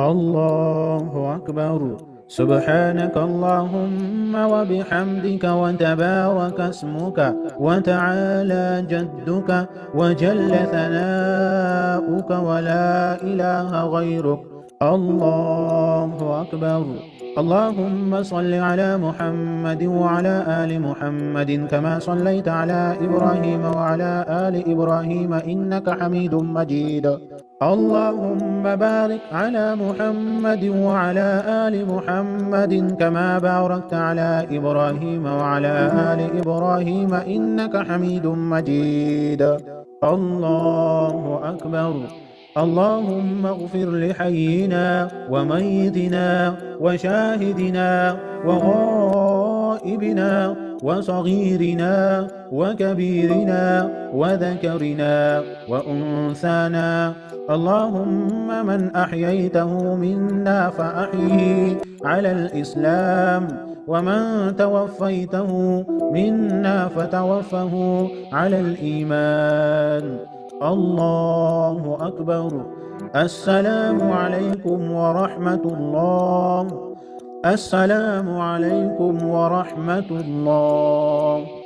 الله أكبر. سبحانك اللهم وبحمدك وتبارك اسمك وتعالى جدك وجل ثناؤك ولا إله غيرك. الله أكبر. اللهم صل على محمد وعلى آل محمد كما صليت على إبراهيم وعلى آل إبراهيم إنك حميد مجيد. اللهم بارك على محمد وعلى آل محمد كما باركت على إبراهيم وعلى آل إبراهيم إنك حميد مجيد. الله أكبر. اللهم اغفر لحينا وميتنا وشاهدنا وغائبنا وصغيرنا وكبيرنا وذكرنا وأنثانا. اللهم من أحييته منا فأحيه على الإسلام، ومن توفيته منا فتوفه على الإيمان. الله أكبر. السلام عليكم ورحمة الله. السلام عليكم ورحمة الله.